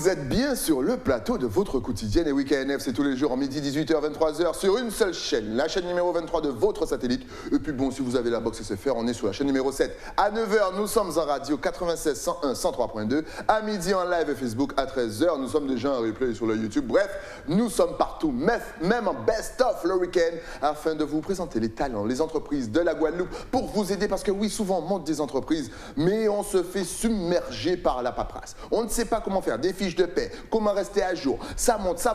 Vous êtes bien sur le plateau de votre quotidienne et WKNF, c'est tous les jours en midi 18h 23h sur une seule chaîne, la chaîne numéro 23 de votre satellite. Et puis bon, si vous avez la box SFR, on est sur la chaîne numéro 7. À 9h, nous sommes en radio 96 101 103.2. À midi en live et Facebook à 13h, nous sommes déjà en replay sur le YouTube. Bref, nous sommes partout, même en best-of le week-end, afin de vous présenter les talents, les entreprises de la Guadeloupe pour vous aider. Parce que oui, souvent on monte des entreprises, mais on se fait submerger par la paperasse. On ne sait pas comment faire des fiches de paie, comment rester à jour. Ça monte,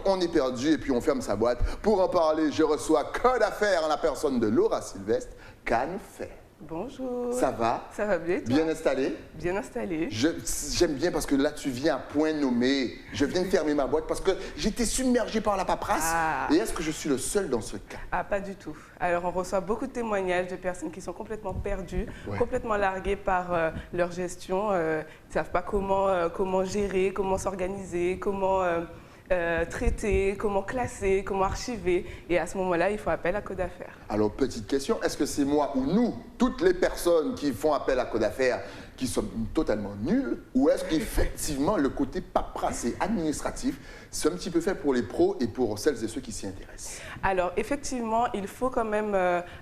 on est perdu et puis on ferme sa boîte. Pour en parler, je reçois Code Affaires en la personne de Laura Sylvestre, Canfait. Bonjour. Ça va? Ça va bien, toi? Bien installé? Bien installé. J'aime bien parce que là, tu viens à point nommé. Je viens de fermer ma boîte parce que j'étais submergé par la paperasse. Ah. Et est-ce que je suis le seul dans ce cas? Ah, pas du tout. Alors, on reçoit beaucoup de témoignages de personnes qui sont complètement perdues, complètement larguées par leur gestion. Ils ne savent pas comment gérer, comment s'organiser, comment traiter, comment classer, comment archiver. Et à ce moment-là, il faut appel à Code Affaires. Alors, petite question, est-ce que c'est moi ou nous, toutes les personnes qui font appel à Code Affaires, qui sommes totalement nuls, ou est-ce qu'effectivement le côté paperasse et administratif, c'est un petit peu fait pour les pros et pour celles et ceux qui s'y intéressent? Alors effectivement, il faut quand même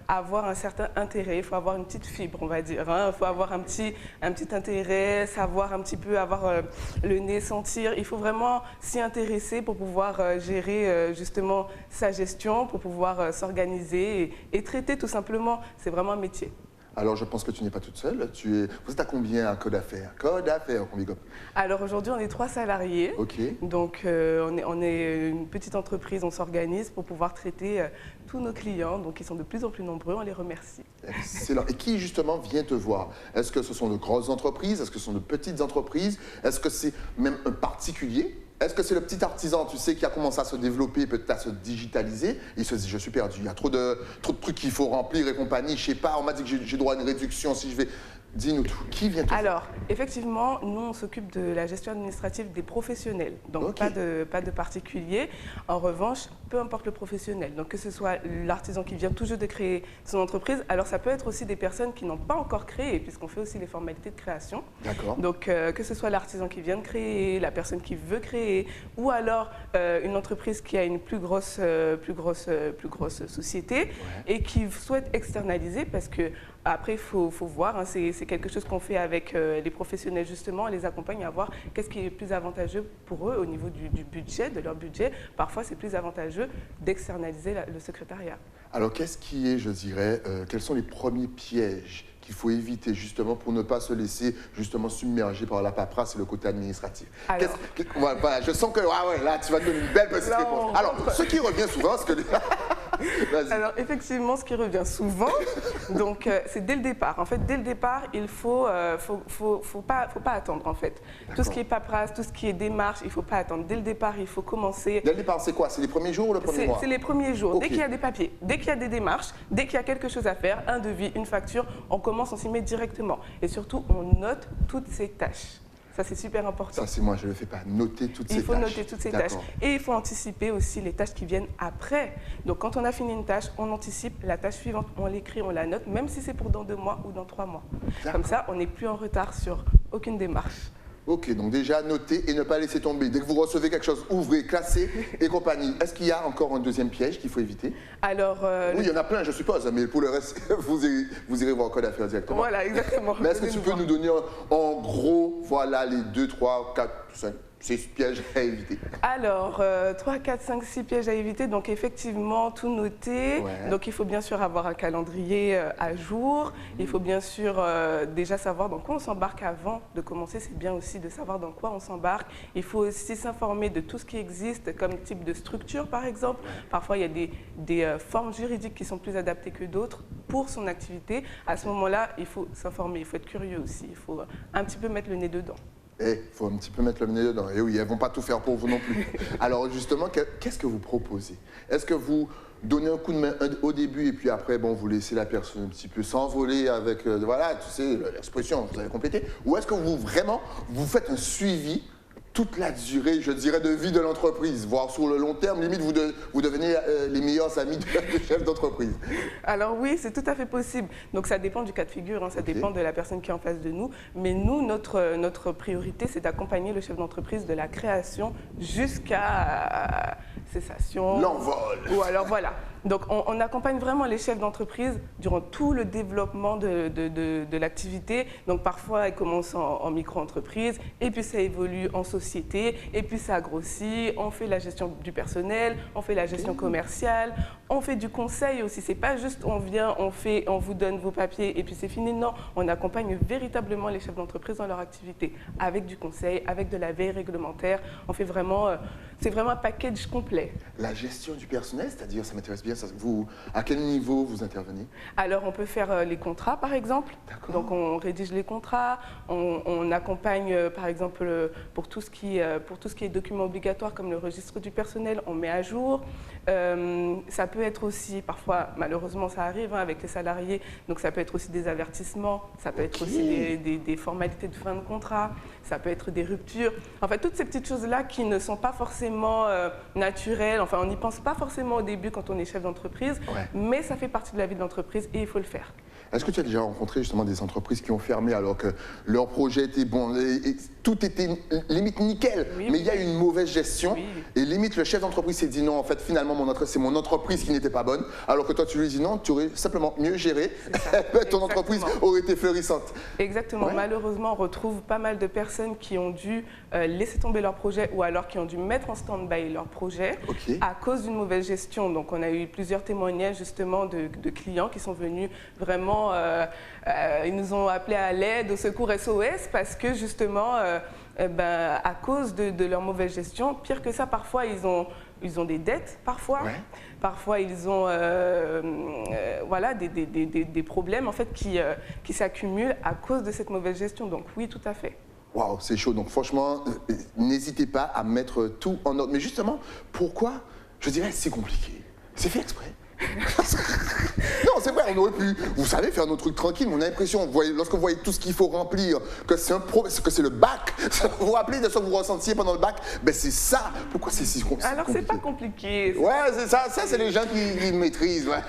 avoir un certain intérêt, il faut avoir une petite fibre, on va dire. Hein. Il faut avoir un petit intérêt, savoir un petit peu avoir le nez, sentir. Il faut vraiment s'y intéresser pour pouvoir gérer justement sa gestion, pour pouvoir s'organiser et traiter tout simplement. C'est vraiment un métier. Alors, je pense que tu n'es pas toute seule. Vous êtes à combien à Code Affaires? Code Affaires, combien? Alors, aujourd'hui, on est 3 salariés. OK. Donc, on est une petite entreprise, on s'organise pour pouvoir traiter tous nos clients. Donc, ils sont de plus en plus nombreux, on les remercie. Excellent. Et qui, justement, vient te voir? Est-ce que ce sont de grosses entreprises? Est-ce que ce sont de petites entreprises? Est-ce que c'est même un particulier? Est-ce que c'est le petit artisan, tu sais, qui a commencé à se développer, peut-être à se digitaliser? Il se dit, je suis perdu, il y a trop de trucs qu'il faut remplir et compagnie. Je sais pas, on m'a dit que j'ai droit à une réduction si je vais... Dis-nous tout. Qui vient te voir? Alors, effectivement, nous, on s'occupe de la gestion administrative des professionnels. Donc, pas de particuliers. En revanche, peu importe le professionnel. Donc, que ce soit l'artisan qui vient tout juste de créer son entreprise, alors ça peut être aussi des personnes qui n'ont pas encore créé, puisqu'on fait aussi les formalités de création. D'accord. Donc, que ce soit l'artisan qui vient de créer, la personne qui veut créer, ou alors une entreprise qui a une plus grosse société et qui souhaite externaliser parce que après, il faut voir, hein, c'est quelque chose qu'on fait avec les professionnels justement, on les accompagne à voir qu'est-ce qui est plus avantageux pour eux au niveau du budget, de leur budget. Parfois, c'est plus avantageux d'externaliser le secrétariat. Alors, qu'est-ce qui est, je dirais, quels sont les premiers pièges qu'il faut éviter justement pour ne pas se laisser justement submerger par la paperasse et le côté administratif? Alors, voilà, je sens que là, tu vas te donner une belle petite réponse. Alors, ce qui revient souvent, c'est que... Alors, effectivement, ce qui revient souvent, donc, c'est dès le départ. En fait, dès le départ, il faut pas attendre, en fait. Tout ce qui est paperasse, tout ce qui est démarche, il ne faut pas attendre. Dès le départ, il faut commencer... Dès le départ, c'est quoi? C'est les premiers jours ou le premier mois? C'est les premiers jours. Okay. Dès qu'il y a des papiers, dès qu'il y a des démarches, dès qu'il y a quelque chose à faire, un devis, une facture, on commence, on s'y met directement. Et surtout, on note toutes ces tâches. Ça, c'est super important. Ça, c'est moi, je ne le fais pas. Noter toutes ces tâches. Il faut noter toutes ces tâches. Et il faut anticiper aussi les tâches qui viennent après. Donc, quand on a fini une tâche, on anticipe la tâche suivante. On l'écrit, on la note, même si c'est pour dans 2 mois ou dans 3 mois. Comme ça, on n'est plus en retard sur aucune démarche. Ok, donc déjà noter et ne pas laisser tomber. Dès que vous recevez quelque chose, ouvrez, classez et compagnie. Est-ce qu'il y a encore un deuxième piège qu'il faut éviter? Alors, oui, il y en a plein, je suppose, mais pour le reste, vous irez voir Code Affaires directement. Voilà, exactement. Mais est-ce que tu peux nous donner en gros, voilà, les 2, 3, 4, 5, 6 pièges à éviter? Alors, 3, 4, 5, 6 pièges à éviter. Donc, effectivement, tout noter. Ouais. Donc, il faut bien sûr avoir un calendrier à jour. Il faut bien sûr déjà savoir dans quoi on s'embarque avant de commencer. C'est bien aussi de savoir dans quoi on s'embarque. Il faut aussi s'informer de tout ce qui existe comme type de structure, par exemple. Parfois, il y a des formes juridiques qui sont plus adaptées que d'autres pour son activité. À ce moment-là, il faut s'informer. Il faut être curieux aussi. Il faut un petit peu mettre le nez dedans. Il faut un petit peu mettre le nez dedans. Et oui, elles ne vont pas tout faire pour vous non plus. Alors justement, qu'est-ce que vous proposez? Est-ce que vous donnez un coup de main au début et puis après, bon, vous laissez la personne un petit peu s'envoler avec, voilà, tu sais, l'expression, vous avez complété? Ou est-ce que vous faites un suivi toute la durée, je dirais, de vie de l'entreprise, voire sur le long terme, limite, vous devenez les meilleurs amis de chefs d'entreprise. Alors oui, c'est tout à fait possible. Donc ça dépend du cas de figure, hein, ça dépend de la personne qui est en face de nous. Mais nous, notre priorité, c'est d'accompagner le chef d'entreprise de la création jusqu'à cessation. L'envol. Ou alors voilà. Donc on accompagne vraiment les chefs d'entreprise durant tout le développement de l'activité. Donc parfois, elle commence en micro-entreprise, et puis ça évolue en société, et puis ça grossit. On fait la gestion du personnel, on fait la gestion commerciale, on fait du conseil aussi. C'est pas juste on vient, on vous donne vos papiers et puis c'est fini. Non, on accompagne véritablement les chefs d'entreprise dans leur activité avec du conseil, avec de la veille réglementaire. On fait vraiment, c'est vraiment un package complet. La gestion du personnel, c'est-à-dire, ça m'intéresse bien, à quel niveau vous intervenez? Alors, on peut faire les contrats, par exemple. Donc, on rédige les contrats, on accompagne, par exemple, pour tout ce qui est documents obligatoires, comme le registre du personnel, on met à jour. Ça peut être aussi, parfois, malheureusement, ça arrive hein, avec les salariés, donc ça peut être aussi des avertissements, ça peut être aussi des formalités de fin de contrat, ça peut être des ruptures. En fait, toutes ces petites choses-là qui ne sont pas forcément naturelles, enfin, on n'y pense pas forcément au début quand on est chef d'entreprise, mais ça fait partie de la vie de l'entreprise et il faut le faire. Est-ce que tu as déjà rencontré justement des entreprises qui ont fermé alors que leur projet était bon, et tout était limite nickel, mais il y a une mauvaise gestion et limite le chef d'entreprise s'est dit non, en fait finalement c'est mon entreprise qui n'était pas bonne, alors que toi tu lui dis non, tu aurais simplement mieux géré, ton entreprise aurait été fleurissante. Exactement, malheureusement on retrouve pas mal de personnes qui ont dû laisser tomber leur projet ou alors qui ont dû mettre en stand-by leur projet à cause d'une mauvaise gestion. Donc on a eu plusieurs témoignages justement de clients qui sont venus vraiment ils nous ont appelés à l'aide, au secours SOS, parce que justement, à cause de leur mauvaise gestion, pire que ça, parfois ils ont des dettes, parfois ils ont voilà, des problèmes en fait, qui s'accumulent à cause de cette mauvaise gestion. Donc oui, tout à fait. Waouh, c'est chaud. Donc franchement, n'hésitez pas à mettre tout en ordre. Mais justement, pourquoi, je dirais, c'est compliqué? C'est fait exprès. Non, c'est vrai, on aurait pu, vous savez, faire nos trucs tranquilles, mais on a l'impression, lorsque vous voyez tout ce qu'il faut remplir, que c'est que c'est le bac, vous vous rappelez de ce que vous ressentiez pendant le bac, ben c'est ça. Pourquoi c'est si compliqué? Alors c'est pas compliqué. Ouais, c'est ça c'est les gens qui maîtrisent. Ouais.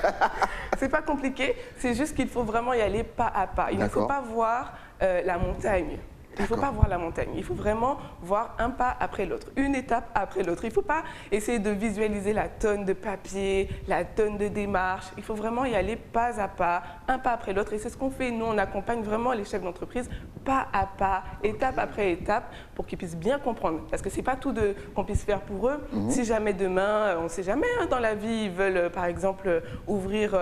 C'est pas compliqué, c'est juste qu'il faut vraiment y aller pas à pas. Il ne faut pas voir la montagne. Il ne faut pas voir la montagne, il faut vraiment voir un pas après l'autre, une étape après l'autre. Il ne faut pas essayer de visualiser la tonne de papier, la tonne de démarches. Il faut vraiment y aller pas à pas, un pas après l'autre. Et c'est ce qu'on fait. Nous, on accompagne vraiment les chefs d'entreprise pas à pas, étape après étape, pour qu'ils puissent bien comprendre. Parce que ce n'est pas tout qu'on puisse faire pour eux. Si jamais demain, on ne sait jamais, hein, dans la vie, ils veulent par exemple ouvrir,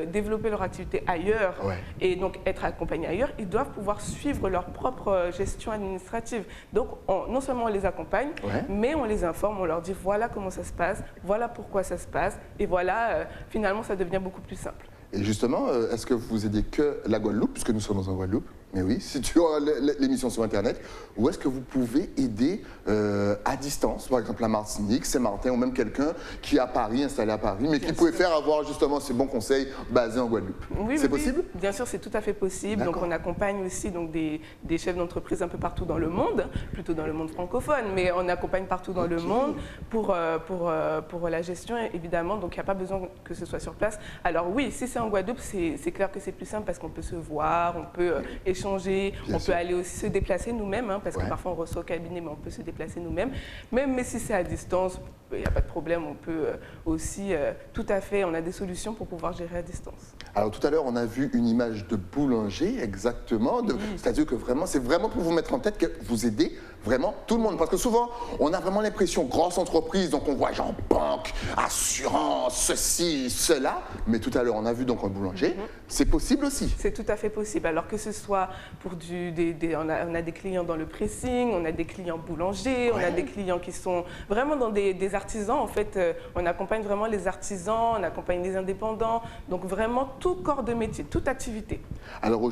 développer leur activité ailleurs et donc être accompagnés ailleurs, ils doivent pouvoir suivre leur propre gestion administrative. Donc, non seulement on les accompagne, mais on les informe, on leur dit voilà comment ça se passe, voilà pourquoi ça se passe, et voilà, finalement, ça devient beaucoup plus simple. Et justement, est-ce que vous aidez que la Guadeloupe, puisque nous sommes en Guadeloupe? Mais oui, si tu as l'émission sur Internet, ou est-ce que vous pouvez aider à distance, par exemple la Martinique, Saint-Martin, ou même quelqu'un qui est à Paris, installé à Paris, mais qui préfère avoir justement ces bons conseils basés en Guadeloupe? C'est possible? Bien sûr, c'est tout à fait possible. Donc on accompagne aussi donc, des chefs d'entreprise un peu partout dans le monde, plutôt dans le monde francophone, mais on accompagne partout dans le monde pour la gestion, évidemment. Donc il n'y a pas besoin que ce soit sur place. Alors oui, si c'est en Guadeloupe, c'est clair que c'est plus simple parce qu'on peut se voir, on peut échanger, on peut aller aussi se déplacer nous-mêmes, hein, parce que parfois on reçoit au cabinet, mais on peut se déplacer nous-mêmes. Mais si c'est à distance, il n'y a pas de problème, on peut aussi, tout à fait, on a des solutions pour pouvoir gérer à distance. Alors tout à l'heure, on a vu une image de boulanger, exactement, c'est-à-dire que vraiment, c'est vraiment pour vous mettre en tête que vous aidez vraiment tout le monde. Parce que souvent, on a vraiment l'impression, grosse entreprise, donc on voit genre banque, assurance, ceci, cela, mais tout à l'heure, on a vu donc un boulanger, c'est possible aussi. C'est tout à fait possible, alors que ce soit pour on a des clients dans le pressing, on a des clients boulangers, on a des clients qui sont vraiment dans des artisans, en fait, on accompagne vraiment les artisans, on accompagne les indépendants, donc vraiment tout corps de métier, toute activité. Alors,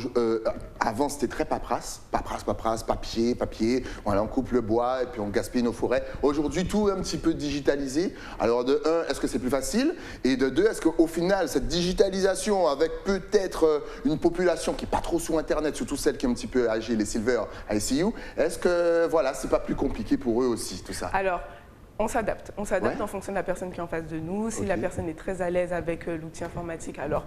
avant, c'était très paperasse, papier, voilà, on coupe le bois et puis on gaspille nos forêts. Aujourd'hui, tout est un petit peu digitalisé. Alors, de un, est-ce que c'est plus facile? Et de deux, est-ce qu'au final, cette digitalisation, avec peut-être une population qui n'est pas trop sur Internet, surtout celle qui est un petit peu âgée, les Silver ICU, est-ce que, voilà, c'est pas plus compliqué pour eux aussi, tout ça? Alors, On s'adapte Ouais. en fonction de la personne qui est en face de nous. Si Ok. la personne est très à l'aise avec l'outil informatique, alors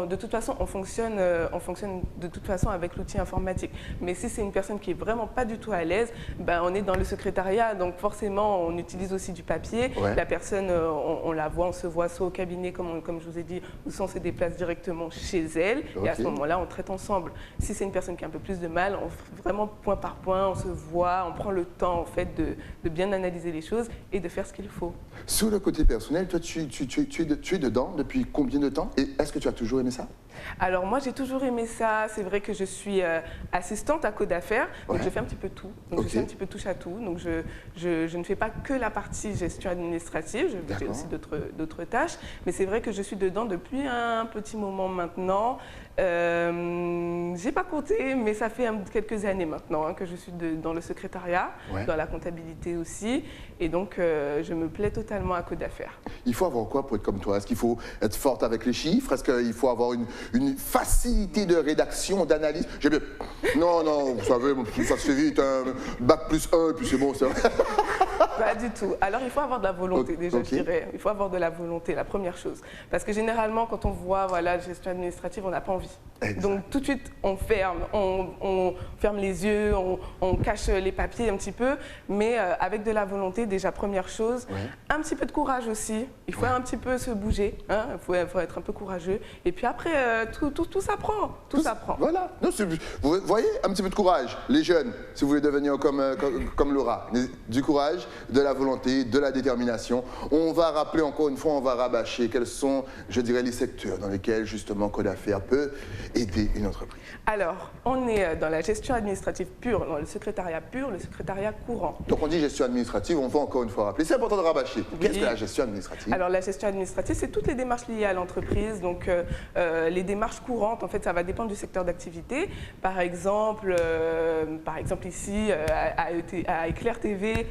de toute façon, on fonctionne de toute façon avec l'outil informatique. Mais si c'est une personne qui est vraiment pas du tout à l'aise, ben, on est dans le secrétariat, donc forcément, on utilise aussi du papier. Ouais. La personne, on la voit, on se voit soit au cabinet, comme je vous ai dit, ou soit on se déplace directement chez elle. Et à ce Ok. moment-là, on traite ensemble. Si c'est une personne qui a un peu plus de mal, on fait vraiment point par point, on se voit, on prend le temps en fait de bien analyser les choses et de faire ce qu'il faut. Sur le côté personnel, toi, tu es dedans depuis combien de temps? Et est-ce que tu as toujours aimé ça? Alors moi j'ai toujours aimé ça, c'est vrai que je suis assistante à Code Affaires, donc Ouais. je fais un petit peu tout, donc Ok. je suis un petit peu touche à tout, donc je ne fais pas que la partie gestion administrative, j'ai D'accord. aussi d'autres tâches, mais c'est vrai que je suis dedans depuis un petit moment maintenant. J'ai pas compté, mais ça fait quelques années maintenant que je suis dans le secrétariat, Ouais. dans la comptabilité aussi, et donc je me plais totalement à Code Affaires. Il faut avoir quoi pour être comme toi? Est-ce qu'il faut être forte avec les chiffres? Est-ce qu'il faut avoir une facilité de rédaction, d'analyse? J'ai bien... Non, non, vous savez, ça se fait vite, un bac plus 1, puis c'est bon, ça. Pas du tout. Alors il faut avoir de la volonté déjà, Ok. je dirais. Il faut avoir de la volonté, la première chose. Parce que généralement, quand on voit la gestion administrative, on n'a pas envie. Exact. Donc tout de suite, on ferme les yeux, on cache les papiers un petit peu. Mais avec de la volonté, déjà première chose. Ouais. Un petit peu de courage aussi. Il faut un petit peu se bouger. Hein. Il faut être un peu courageux. Et puis après, tout s'apprend. Tout s'apprend. Voilà. Non, vous voyez, un petit peu de courage. Les jeunes, si vous voulez devenir comme Laura, du courage, de la volonté, de la détermination. On va rappeler encore une fois, on va rabâcher quels sont, je dirais, les secteurs dans lesquels justement Code Affaires peut aider une entreprise. Alors, on est dans la gestion administrative pure, dans le secrétariat pur, le secrétariat courant. Donc on dit gestion administrative, on va encore une fois rappeler. C'est important de rabâcher. Qu'est-ce Oui. que la gestion administrative? Alors la gestion administrative, c'est toutes les démarches liées à l'entreprise. Donc les démarches courantes, en fait, ça va dépendre du secteur d'activité. Par exemple ici, à Éclair TV,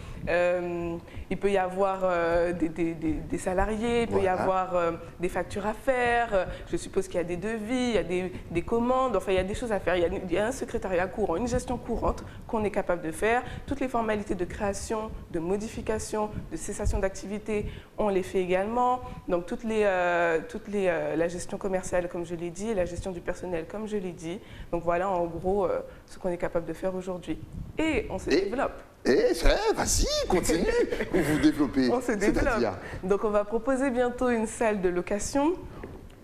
il peut y avoir des salariés, il peut y Voilà. avoir des factures à faire. Je suppose qu'il y a des devis, il y a des commandes. Enfin, il y a des choses à faire. Il y a un secrétariat courant, une gestion courante qu'on est capable de faire. Toutes les formalités de création, de modification, de cessation d'activité, on les fait également. Donc la gestion commerciale, comme je l'ai dit, et la gestion du personnel, comme je l'ai dit. Donc voilà en gros ce qu'on est capable de faire aujourd'hui. Et on se développe. Et vas-y, continue. Vous développez. On se développe. C'est-à-dire? Donc on va proposer bientôt une salle de location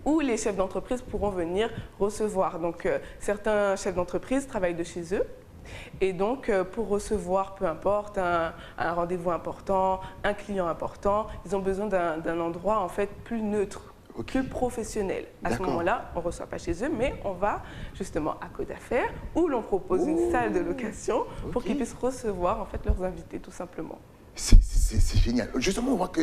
où les chefs d'entreprise pourront venir recevoir. Donc certains chefs d'entreprise travaillent de chez eux. Et donc, pour recevoir, peu importe, un rendez-vous important, un client important, ils ont besoin d'un endroit en fait plus neutre, Ok. plus professionnel. À ce D'accord. moment-là, on ne reçoit pas chez eux, mais on va justement à Code Affaires où l'on propose une salle de location pour Ok. qu'ils puissent recevoir en fait leurs invités, tout simplement. C'est génial. Justement, on voit que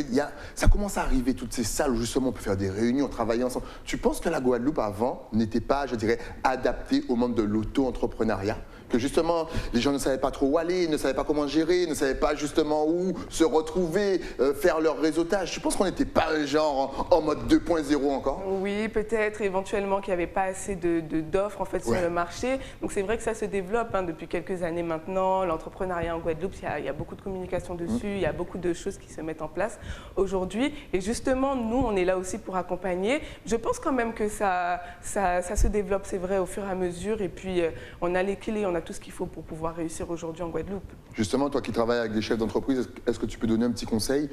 ça commence à arriver, toutes ces salles où justement on peut faire des réunions, travailler ensemble. Tu penses que la Guadeloupe avant n'était pas, je dirais, adaptée au monde de l'auto-entrepreneuriat? Que justement, les gens ne savaient pas trop où aller, ne savaient pas comment gérer, ne savaient pas justement où se retrouver, faire leur réseautage. Tu penses qu'on n'était pas genre en mode 2.0 encore? Oui, peut-être éventuellement qu'il n'y avait pas assez d'offres en fait sur Ouais. le marché. Donc c'est vrai que ça se développe depuis quelques années maintenant. L'entrepreneuriat en Guadeloupe, il y a beaucoup de communication dessus, il y a beaucoup de choses qui se mettent en place aujourd'hui. Et justement, nous, on est là aussi pour accompagner. Je pense quand même que ça se développe, c'est vrai, au fur et à mesure. Et puis, on a les clés, on a tout ce qu'il faut pour pouvoir réussir aujourd'hui en Guadeloupe. Justement, toi qui travailles avec des chefs d'entreprise, est-ce que tu peux donner un petit conseil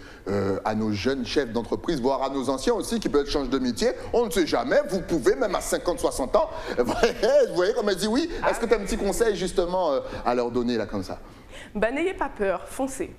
à nos jeunes chefs d'entreprise, voire à nos anciens aussi qui peuvent changer de métier? On ne sait jamais, vous pouvez, même à 50, 60 ans. Vous voyez comme elle dit oui. Est-ce que tu as un petit conseil justement à leur donner là comme ça? N'ayez pas peur, foncez.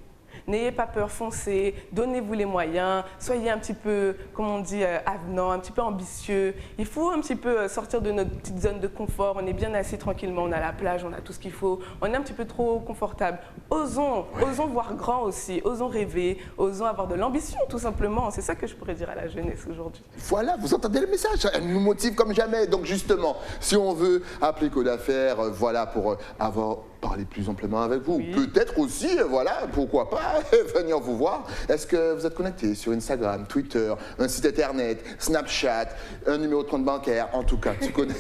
N'ayez pas peur, foncez, donnez-vous les moyens, soyez un petit peu, comme on dit, avenant, un petit peu ambitieux. Il faut un petit peu sortir de notre petite zone de confort. On est bien assis tranquillement, on a la plage, on a tout ce qu'il faut. On est un petit peu trop confortable. Osons voir grand aussi, osons rêver, osons avoir de l'ambition tout simplement. C'est ça que je pourrais dire à la jeunesse aujourd'hui. Voilà, vous entendez le message, elle nous motive comme jamais. Donc justement, si on veut appeler Code Affaires, voilà, pour avoir parlé plus amplement avec vous, Oui. peut-être aussi, voilà, pourquoi pas, venir vous voir. Est-ce que vous êtes connecté sur Instagram, Twitter, un site internet, Snapchat, un numéro de compte bancaire? En tout cas, tu connais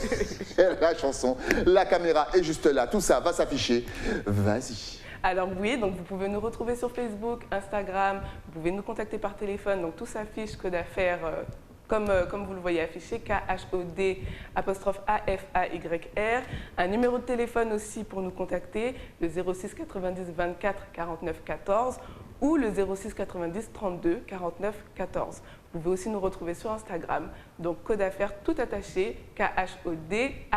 la chanson, la caméra est juste là, tout ça va s'afficher. Vas-y. Alors oui, donc vous pouvez nous retrouver sur Facebook, Instagram, vous pouvez nous contacter par téléphone, donc tout s'affiche, code affaires comme vous le voyez affiché, KHOD'_AFAYR. Un numéro de téléphone aussi pour nous contacter, le 06 90 24 49 14 ou le 06 90 32 49 14. Vous pouvez aussi nous retrouver sur Instagram, donc code affaires tout attaché, KHOD'_AFAYR.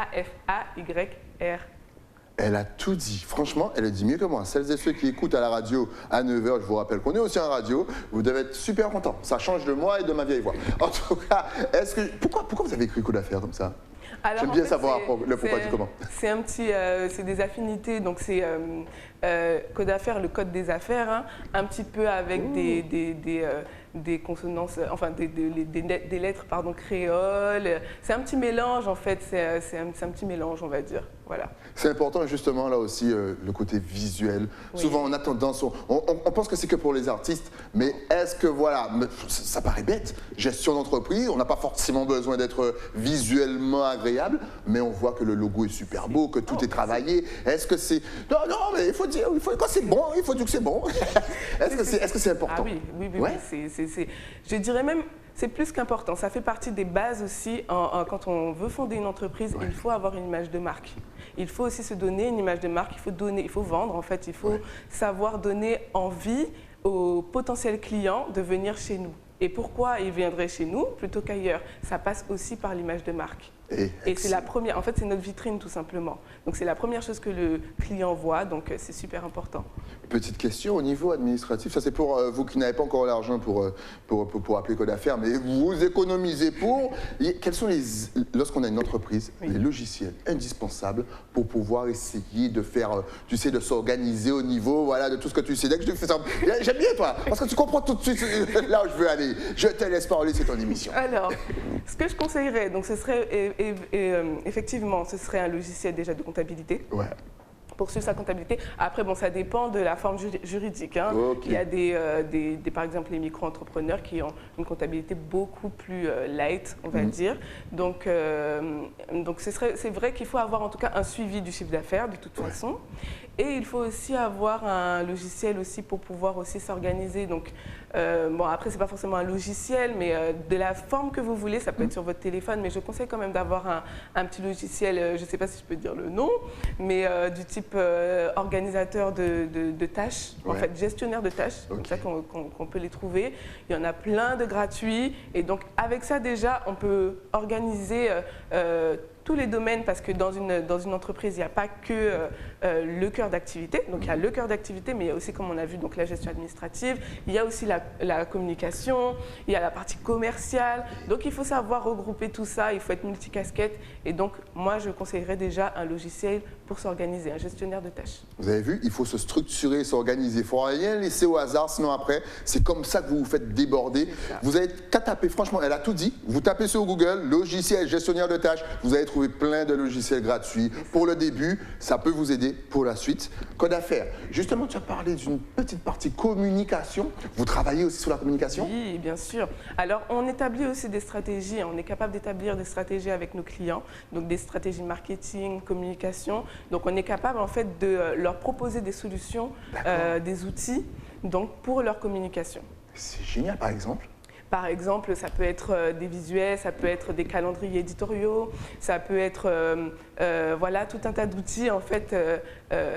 Elle a tout dit. Franchement, elle a dit mieux que moi. Celles et ceux qui écoutent à la radio à 9 h, je vous rappelle qu'on est aussi en radio, vous devez être super contents. Ça change de moi et de ma vieille voix. En tout cas, pourquoi vous avez écrit Code d'affaires comme ça? J'aime bien savoir le pourquoi du comment. C'est des affinités, donc c'est code d'affaires, le code des affaires, hein, un petit peu avec des consonances, enfin des lettres pardon, créoles. C'est un petit mélange en fait, c'est un petit mélange on va dire. Voilà. C'est important justement là aussi le côté visuel. Oui. Souvent on a tendance, on pense que c'est que pour les artistes, mais est-ce que voilà, ça paraît bête, gestion d'entreprise, on n'a pas forcément besoin d'être visuellement agréable, mais on voit que le logo est super beau, que tout est travaillé. Est-ce que c'est... Non, mais il faut dire, quand c'est bon, il faut dire que c'est bon. Est-ce que c'est important? Ah oui, ouais. Je dirais même... C'est plus qu'important, ça fait partie des bases aussi. Quand on veut fonder une entreprise, il faut avoir une image de marque. Il faut aussi se donner une image de marque, il faut vendre en fait, il faut savoir donner envie aux potentiels clients de venir chez nous. Et pourquoi ils viendraient chez nous plutôt qu'ailleurs? Ça passe aussi par l'image de marque. Et c'est la première, en fait c'est notre vitrine tout simplement. Donc c'est la première chose que le client voit, donc c'est super important. Petite question au niveau administratif, ça c'est pour vous qui n'avez pas encore l'argent pour appeler Code d'affaires, mais vous économisez pour. Quels sont lorsqu'on a une entreprise, les logiciels indispensables pour pouvoir essayer de faire, tu sais, de s'organiser au niveau, voilà, de tout ce que tu sais. Dès que je te fais ça, j'aime bien toi, parce que tu comprends tout de suite là où je veux aller. Je te laisse parler, c'est ton émission. Alors, ce que je conseillerais, donc ce serait effectivement, ce serait un logiciel déjà de comptabilité. Ouais. Pour suivre sa comptabilité. Après, bon, ça dépend de la forme juridique. Hein. Okay. Il y a par exemple, les micro-entrepreneurs qui ont une comptabilité beaucoup plus light, on va dire. Donc c'est vrai qu'il faut avoir en tout cas un suivi du chiffre d'affaires de toute façon. Et il faut aussi avoir un logiciel aussi pour pouvoir aussi s'organiser. Donc, bon, après, ce n'est pas forcément un logiciel, mais de la forme que vous voulez, ça peut être sur votre téléphone, mais je conseille quand même d'avoir un petit logiciel, je ne sais pas si je peux dire le nom, mais du type organisateur de tâches, en fait, gestionnaire de tâches, comme ça qu'on peut les trouver. Il y en a plein de gratuits, et donc avec ça déjà, on peut organiser tous les domaines, parce que dans une entreprise, il n'y a pas que le cœur d'activité. Donc il y a le cœur d'activité, mais il y a aussi, comme on a vu, donc la gestion administrative. Il y a aussi la communication, il y a la partie commerciale. Donc il faut savoir regrouper tout ça, il faut être multicasquette. Et donc moi, je conseillerais déjà un logiciel pour s'organiser, un gestionnaire de tâches. Vous avez vu, il faut se structurer, s'organiser. Il ne faut rien laisser au hasard, sinon après, c'est comme ça que vous vous faites déborder. Vous avez qu'à taper, franchement, elle a tout dit. Vous tapez sur Google, logiciel gestionnaire de tâches, vous allez trouver plein de logiciels gratuits. Pour le début, ça peut vous aider pour la suite. Code d'affaires. Justement, tu as parlé d'une petite partie communication. Vous travaillez aussi sur la communication? Oui, bien sûr. Alors, on établit aussi des stratégies. On est capable d'établir des stratégies avec nos clients, donc des stratégies marketing, communication. Donc, on est capable en fait de leur proposer des solutions, des outils, donc pour leur communication. C'est génial, par exemple. Par exemple, ça peut être des visuels, ça peut être des calendriers éditoriaux, ça peut être voilà, tout un tas d'outils en fait,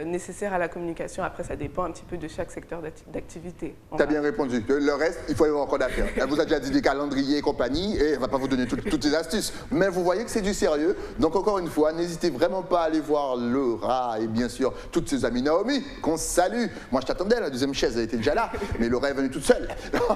nécessaires à la communication. Après, ça dépend un petit peu de chaque secteur d'activité. Tu as bien répondu. Le reste, il faut y avoir encore d'affaires. Elle vous a déjà dit des calendriers et compagnie, et elle ne va pas vous donner toutes les astuces. Mais vous voyez que c'est du sérieux. Donc encore une fois, n'hésitez vraiment pas à aller voir le rat et bien sûr toutes ses amies Naomi, qu'on salue. Moi, je t'attendais, la deuxième chaise, elle était déjà là, mais Laura est venue toute seule.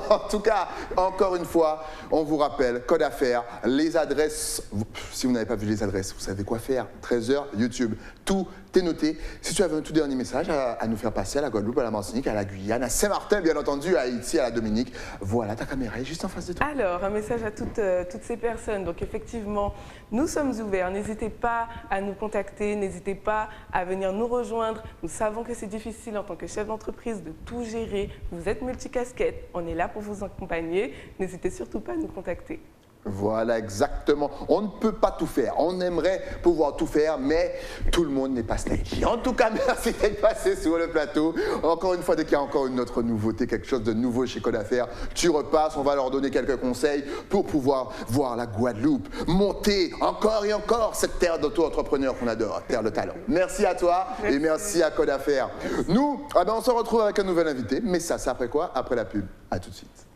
En tout cas, encore une fois, on vous rappelle, Code d'affaires, les adresses, si vous n'avez pas vu les adresses, vous savez quoi faire, 13h, YouTube, tout est noté. Si tu avais un tout dernier message à nous faire passer à la Guadeloupe, à la Martinique, à la Guyane, à Saint-Martin, bien entendu, à Haïti, à la Dominique, voilà, ta caméra est juste en face de toi. Alors, un message à toutes ces personnes. Donc effectivement, nous sommes ouverts, n'hésitez pas à nous contacter, n'hésitez pas à venir nous rejoindre. Nous savons que c'est difficile en tant que chef d'entreprise de tout gérer. Vous êtes multicasquette, on est là pour vous accompagner. N'hésitez surtout pas à nous contacter. Voilà, exactement. On ne peut pas tout faire. On aimerait pouvoir tout faire, mais tout le monde n'est pas Sligey. En tout cas, merci d'être passé sur le plateau. Encore une fois, dès qu'il y a encore une autre nouveauté, quelque chose de nouveau chez Code Affaires, tu repasses. On va leur donner quelques conseils pour pouvoir voir la Guadeloupe monter encore et encore cette terre d'auto-entrepreneurs qu'on adore, terre de talent. Merci à toi et merci à Code Affaires. Nous, on se retrouve avec un nouvel invité, mais ça, c'est après quoi? Après la pub. À tout de suite.